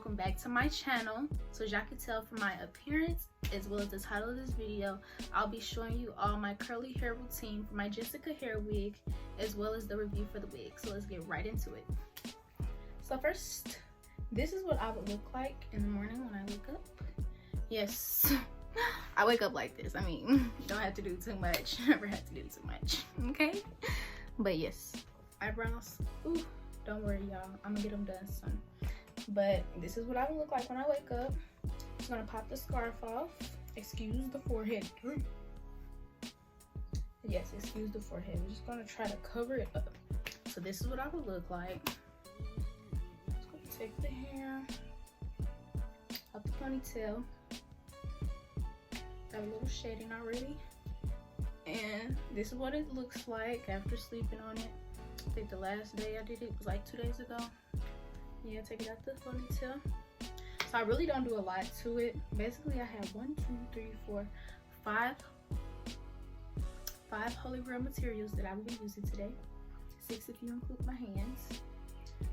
welcome back to my channel. So as y'all can tell from my appearance as well as the title of this video, I'll be showing you all my curly hair routine for my Jessica hair wig as well as the review for the wig. So let's get right into it. So first, this is what I would look like in the morning when I wake up. Yes, I wake up like this. I mean, you don't have to do too much. Never have to do too much, okay? But yes, eyebrows, ooh, don't worry y'all, I'm gonna get them done soon. But this is what I would look like when I wake up. Just gonna pop the scarf off. Excuse the forehead. Yes, excuse the forehead. We're just gonna try to cover it up. So this is what I would look like. Just gonna take the hair up the ponytail. Got a little shading already. And this is what it looks like after sleeping on it. I think the last day I did it was like 2 days ago. Yeah, take it out the ponytail. So I really don't do a lot to it. Basically, I have 5 holy grail materials that I will be using today. 6 if you include my hands.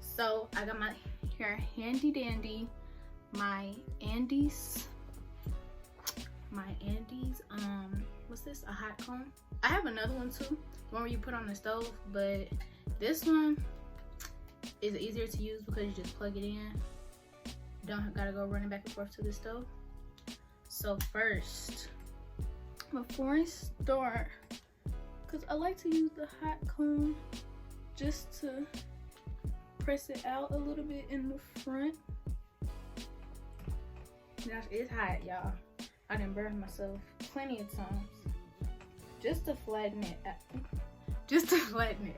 So I got my hair handy dandy. My Andes, what's this? A hot comb. I have another one too, the one where you put on the stove, but this one is easier to use because you just plug it in. Don't gotta go running back and forth to the stove. So first, before I start, because I like to use the hot comb just to press it out a little bit in the front. Gosh, it's hot, y'all. I done burned myself plenty of times just to flatten it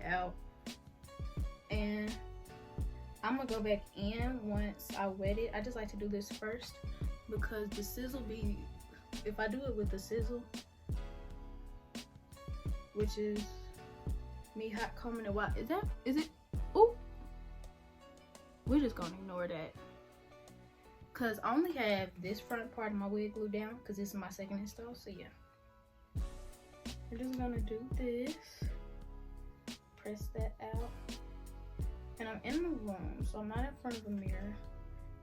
out. And I'm gonna go back in once I wet it. I just like to do this first because the sizzle if I do it with the sizzle, which is me hot combing it, is it? Ooh, we're just gonna ignore that because I only have this front part of my wig glued down because this is my second install. So yeah, we're just gonna do this, press that out. And I'm in the room, so I'm not in front of a mirror.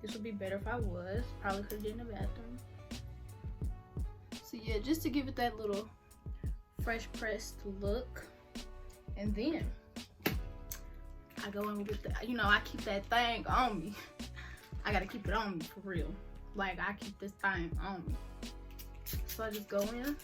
This would be better if I was. Probably could have did in the bathroom. So yeah, just to give it that little fresh pressed look. And then I go in with the, you know, I keep that thing on me. I gotta keep it on me for real. Like, I keep this thing on me. So I just go in.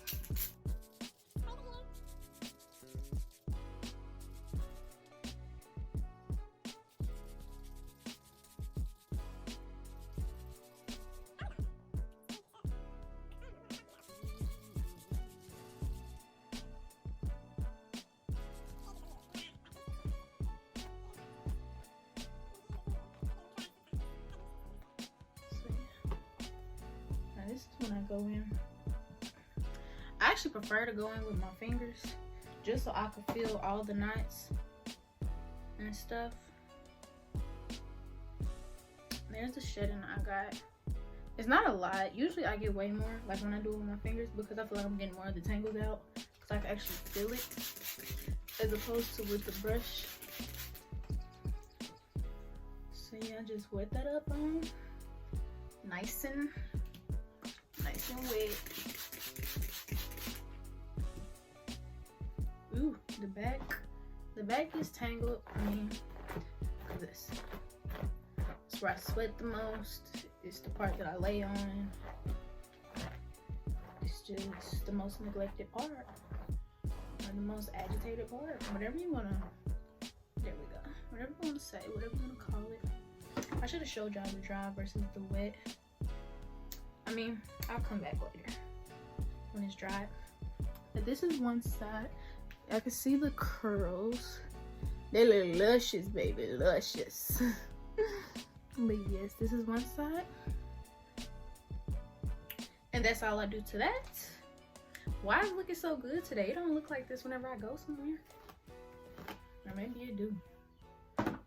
This is when I go in. I actually prefer to go in with my fingers just so I can feel all the knots and stuff. There's the shedding I got. It's not a lot. Usually I get way more like when I do it with my fingers because I feel like I'm getting more of the tangles out because I can actually feel it as opposed to with the brush. So yeah, just wet that up on nice and wet. Ooh, the back is tangled. I mean, look at this. It's where I sweat the most. It's the part that I lay on. It's just the most neglected part, or the most agitated part, whatever you wanna. There we go. Whatever you wanna say, whatever you wanna call it. I should have showed y'all the dry versus the wet. I mean, I'll come back later when it's dry. But this is one side. I can see the curls. They look luscious, baby, luscious. But yes, this is one side. And that's all I do to that. Why is it looking so good today? It don't look like this whenever I go somewhere. Or maybe it do. And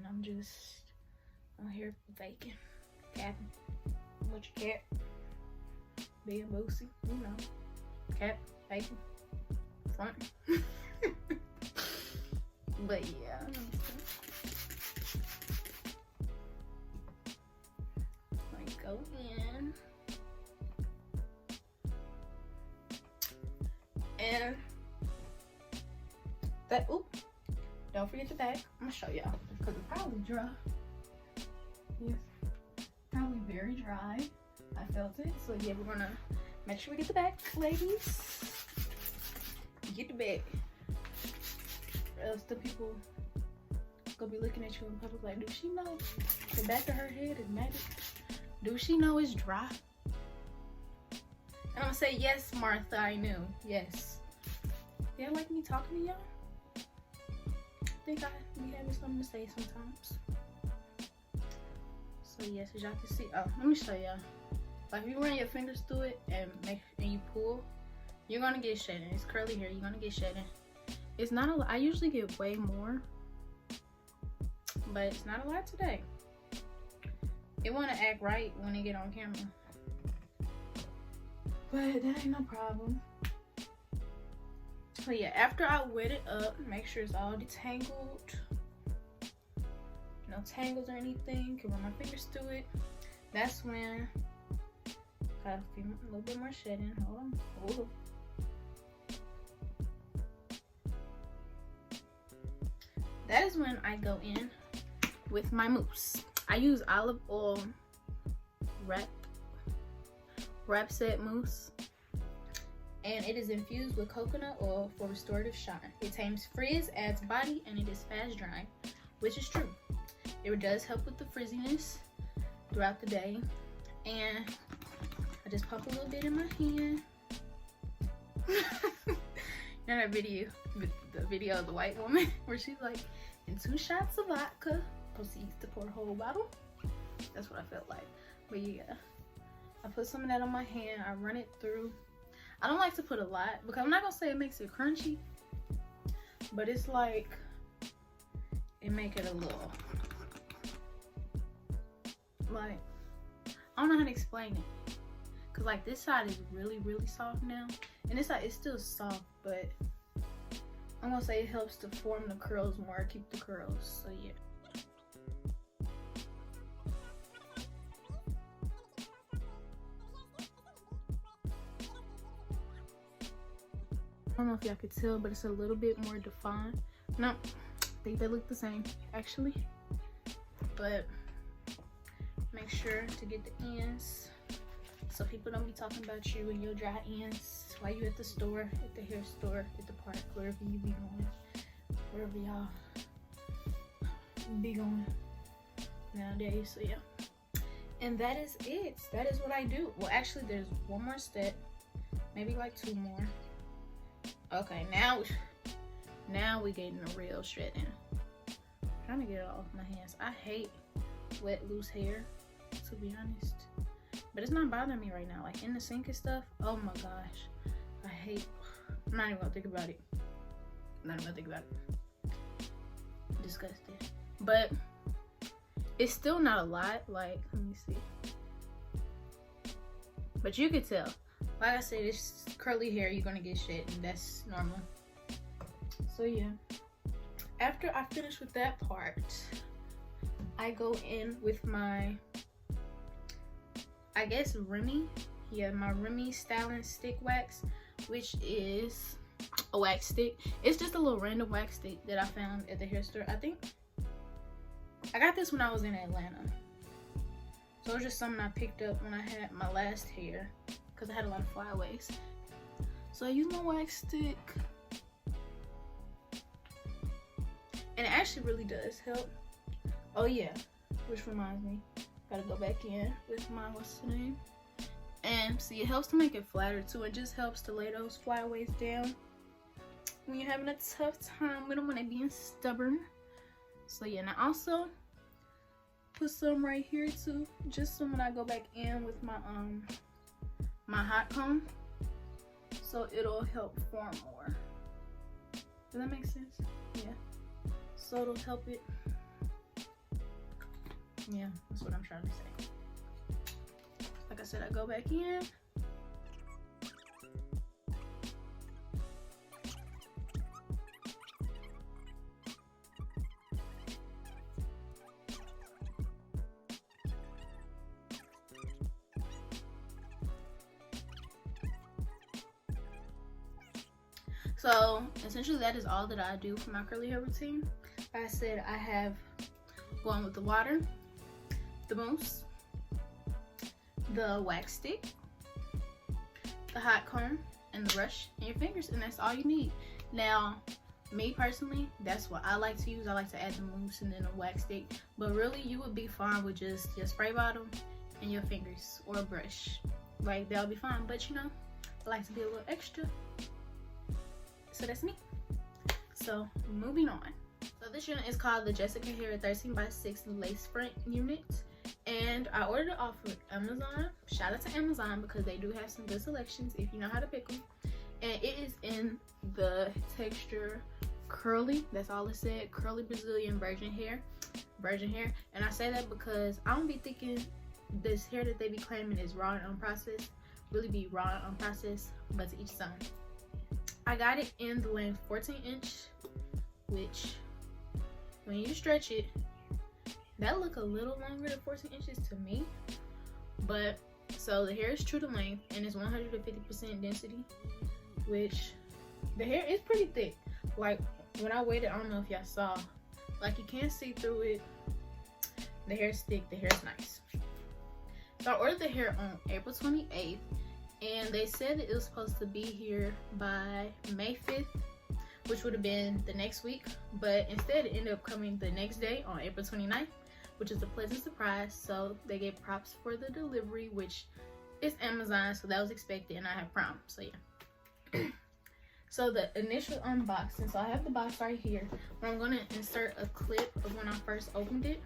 I'm just out here faking, capping. What your cat? Being boosy, you know. Cap, faking, front. But yeah. That, oop. Don't forget the back. I'm gonna show y'all because it's probably dry. Yes, probably very dry. I felt it. So yeah, we're gonna make sure we get the back, ladies. Get the back. Or else the people gonna be looking at you in public like, do she know the back of her head is matted? Do she know it's dry? And I'm gonna say, yes, Martha, I knew. Yes. They like me talking to y'all? I think I be having something to say sometimes. So yes, as y'all can see, oh, let me show y'all. Like if you run your fingers through it and you pull, you're gonna get shedding. It's curly hair, you're gonna get shedding. It's not a lot. I usually get way more, but it's not a lot today. It wanna act right when they get on camera, but that ain't no problem. So yeah, after I wet it up, make sure it's all detangled. No tangles or anything. Can run my fingers through it. That's when I have a little bit more shedding. Hold on. Hold on. That is when I go in with my mousse. I use olive oil wrap set mousse, and it is infused with coconut oil for restorative shine. It tames frizz, adds body, and it is fast drying, which is true. It does help with the frizziness throughout the day. And I just pop a little bit in my hand. You know that video, the video of the white woman where she's like, in 2 shots of vodka, proceeds to pour a whole bottle. That's what I felt like. But yeah, I put some of that on my hand. I run it through. I don't like to put a lot because I'm not gonna say it makes it crunchy, but it's like, it make it a little, like, I don't know how to explain it. Cause like this side is really, really soft now. And this side is still soft, but I'm gonna say it helps to form the curls more, keep the curls, so yeah. I don't know if y'all could tell, but it's a little bit more defined. No, I think they look the same, actually. But make sure to get the ends so people don't be talking about you and your dry ends while you at the store, at the hair store, at the park, wherever you be going, wherever y'all be going nowadays. So yeah, and that is it. That is what I do. Well, actually there's one more step, maybe like 2 more. Okay, now we getting a real shredding. I'm trying to get it off my hands. I hate wet, loose hair, to be honest. But it's not bothering me right now. Like in the sink and stuff, oh my gosh. I'm not even gonna think about it. I'm not even gonna think about it. Disgusting. But it's still not a lot. Like, let me see. But you could tell. Like I said, it's curly hair, you're gonna get shit, and that's normal. So yeah, after I finish with that part, I go in with my, I guess, Remy. Yeah, my Remy Styling Stick Wax, which is a wax stick. It's just a little random wax stick that I found at the hair store. I think I got this when I was in Atlanta. So it was just something I picked up when I had my last hair, because I had a lot of flyaways. So I use my wax stick, and it actually really does help. Oh yeah, which reminds me, gotta go back in with my, what's the name? And see, it helps to make it flatter too. It just helps to lay those flyaways down when you're having a tough time with them, when they're being stubborn. So yeah, and I also put some right here too, just so when I go back in with my my hot comb, so it'll help form more. Does that make sense? Yeah. So it'll help it. Yeah, that's what I'm trying to say. Like I said, I go back in. So essentially that is all that I do for my curly hair routine. Like I said, I have going with the water, the mousse, the wax stick, the hot comb, and the brush, and your fingers, and that's all you need. Now, me personally, that's what I like to use. I like to add the mousse and then a wax stick, but really you would be fine with just your spray bottle and your fingers or a brush. Like, that'll be fine, but you know, I like to be a little extra. So that's me. So moving on. So this unit is called the Jessica Hair 13x6 lace front unit, and I ordered it off of Amazon. Shout out to Amazon because they do have some good selections if you know how to pick them. And it is in the texture curly. That's all it said. Curly Brazilian virgin hair. And I say that because I don't be thinking this hair that they be claiming is raw and unprocessed really be raw and unprocessed, but to each his own. I got it in the length 14-inch, which when you stretch it, that look a little longer than 14 inches to me. But so the hair is true to length and it's 150% density, which the hair is pretty thick. Like when I weighed it, I don't know if y'all saw, like you can't see through it. The hair is thick, the hair is nice. So I ordered the hair on April 28th, and they said that it was supposed to be here by May 5th, which would have been the next week, but instead it ended up coming the next day on April 29th, which is a pleasant surprise. So they gave props for the delivery, which is Amazon, so that was expected, and I have Prime, so yeah. So the initial unboxing, so I have the box right here, but I'm gonna insert a clip of when I first opened it.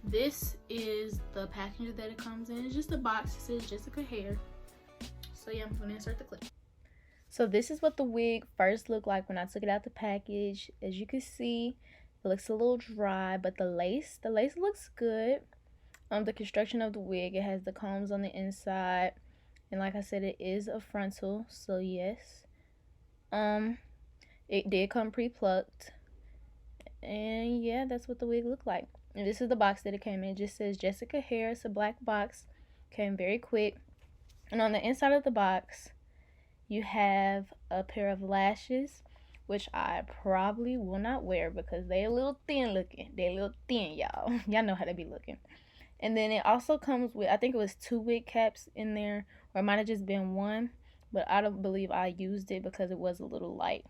This is the packaging that it comes in. It's just a box. It says Jessica Hair. So yeah, I'm gonna insert the clip. So this is what the wig first looked like when I took it out the package. As you can see, it looks a little dry, but the lace looks good. The construction of the wig, it has the combs on the inside, and like I said, it is a frontal, so yes. It did come pre-plucked, and yeah, that's what the wig looked like. And this is the box that it came in. It just says Jessica Hair. It's a black box. Came very quick. And on the inside of the box, you have a pair of lashes, which I probably will not wear because they a little thin looking. They a little thin, y'all. Y'all know how they be looking. And then it also comes with, I think it was 2 wig caps in there, or it might have just been one, but I don't believe I used it because it was a little light.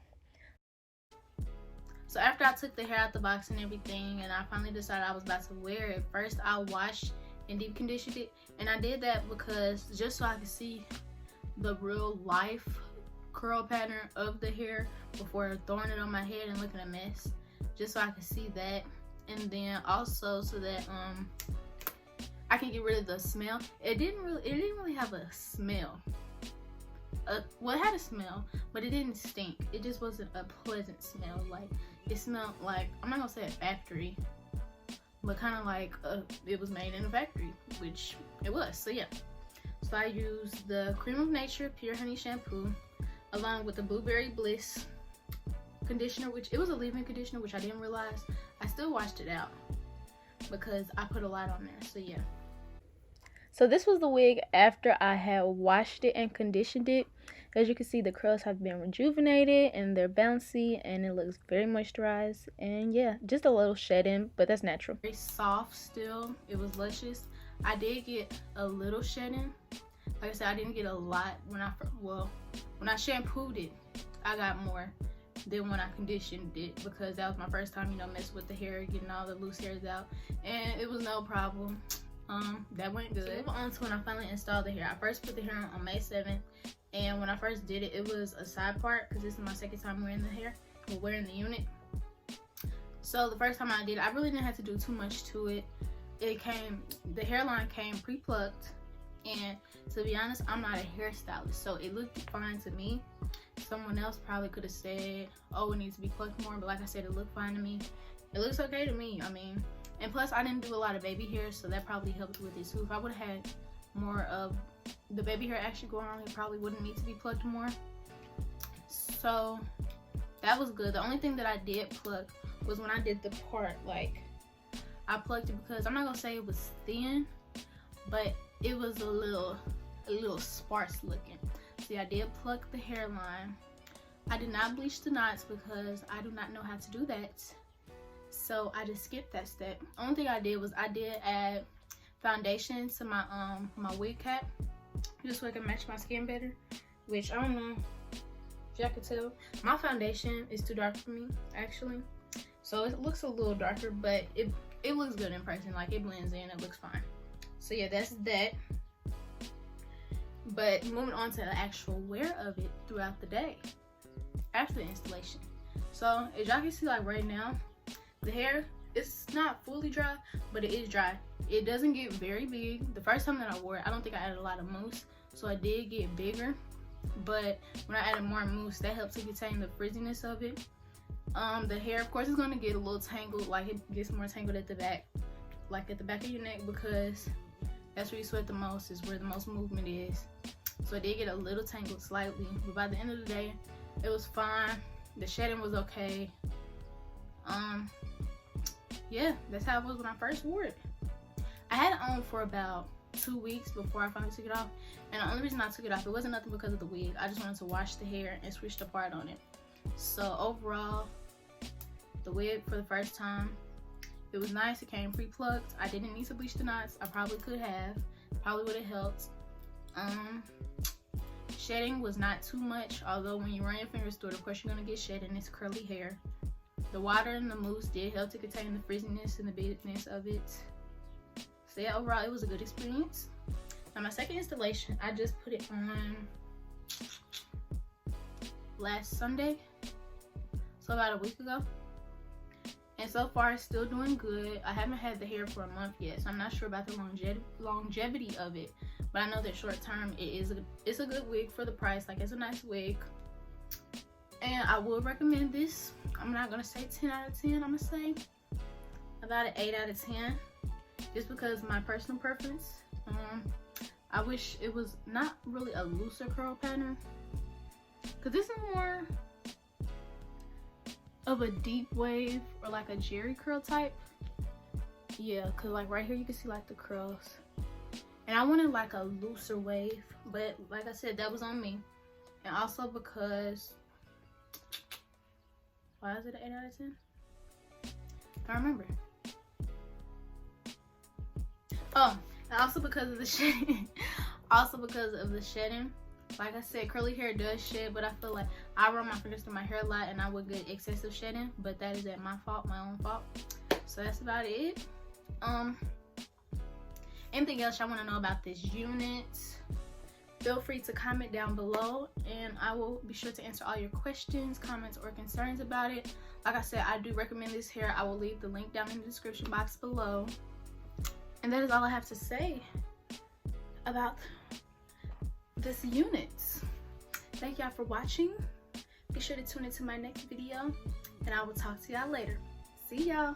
So after I took the hair out the box and everything, and I finally decided I was about to wear it, first I washed and deep conditioned it. And I did that because just so I could see the real life curl pattern of the hair before throwing it on my head and looking a mess, just so I could see that. And then also so that I can get rid of the smell. It didn't really have a smell. Well, it had a smell, but it didn't stink. It just wasn't a pleasant smell. Like, it smelled like, I'm not gonna say a factory, but kind of like it was made in a factory, which it was. So yeah, so I used the Cream of Nature Pure Honey shampoo along with the Blueberry Bliss conditioner, which it was a leave-in conditioner, which I didn't realize. I still washed it out because I put a lot on there. So yeah. So this was the wig after I had washed it and conditioned it. As you can see, the curls have been rejuvenated and they're bouncy and it looks very moisturized. And yeah, just a little shedding, but that's natural. Very soft still. It was luscious. I did get a little shedding. Like I said, I didn't get a lot when I shampooed it. I got more than when I conditioned it because that was my first time, you know, messing with the hair, getting all the loose hairs out, and it was no problem. That went good. So on to when I finally installed the hair. I first put the hair on May 7th, and when I first did it, it was a side part because this is my second time wearing the hair, or wearing the unit. So the first time I did it, I really didn't have to do too much to it. The hairline came pre-plucked, and to be honest, I'm not a hairstylist, so it looked fine to me. Someone else probably could have said, oh, it needs to be plucked more, but like I said, it looked fine to me. It looks okay to me. I mean, and plus I didn't do a lot of baby hair, so that probably helped with it too. If I would have had more of the baby hair actually going on, it probably wouldn't need to be plucked more. So that was good. The only thing that I did pluck was when I did the part, like, I plucked it because I'm not gonna say it was thin, but it was a little sparse looking. See, I did pluck the hairline, I did not bleach the knots because I do not know how to do that. So I just skipped that step. Only thing I did was I did add foundation to my my wig cap, just so I can match my skin better. Which I don't know if y'all can tell, my foundation is too dark for me actually. So it looks a little darker, but it looks good in person. Like it blends in, it looks fine. So yeah, that's that. But moving on to the actual wear of it throughout the day after the installation. So as y'all can see, like right now, the hair, it's not fully dry, but it is dry. It doesn't get very big. The first time that I wore it, I don't think I added a lot of mousse, so I did get bigger. But when I added more mousse, that helped to contain the frizziness of it. The hair, of course, is going to get a little tangled. Like it gets more tangled at the back, like at the back of your neck, because that's where you sweat the most, is where the most movement is. So it did get a little tangled slightly, but by the end of the day, it was fine. The shedding was okay. Yeah, that's how it was when I first wore it. I had it on for about 2 weeks before I finally took it off. And the only reason I took it off, it wasn't nothing because of the wig. I just wanted to wash the hair and switch the part on it. So overall, the wig for the first time, it was nice. It came pre-plucked. I didn't need to bleach the knots. I probably could have. Probably would have helped. Shedding was not too much, although when you run your fingers through it, of course you're gonna get shedding. It's curly hair. The water and the mousse did help to contain the frizziness and the bigness of it. So yeah, overall it was a good experience. Now my second installation, I just put it on last Sunday, so about a week ago. And so far it's still doing good. I haven't had the hair for a month yet, so I'm not sure about the longevity of it. But I know that short term it's a good wig for the price. Like, it's a nice wig. And I will recommend this. I'm not gonna say 10 out of 10, I'm gonna say about an 8 out of 10. Just because my personal preference. I wish it was not really a looser curl pattern, because this is more of a deep wave or like a jerry curl type. Yeah, because like right here you can see like the curls, and I wanted like a looser wave, but like I said, that was on me. And also because, why is it an 8 out of 10? I don't remember. Oh, and also because of the shedding. Also because of the shedding. Like I said, curly hair does shed, but I feel like I run my fingers through my hair a lot and I would get excessive shedding, but that is at my fault, my own fault. So that's about it. Anything else y'all want to know about this unit, feel free to comment down below, and I will be sure to answer all your questions, comments, or concerns about it. Like I said, I do recommend this hair. I will leave the link down in the description box below. And that is all I have to say about this unit. Thank y'all for watching. Be sure to tune into my next video, and I will talk to y'all later. See y'all.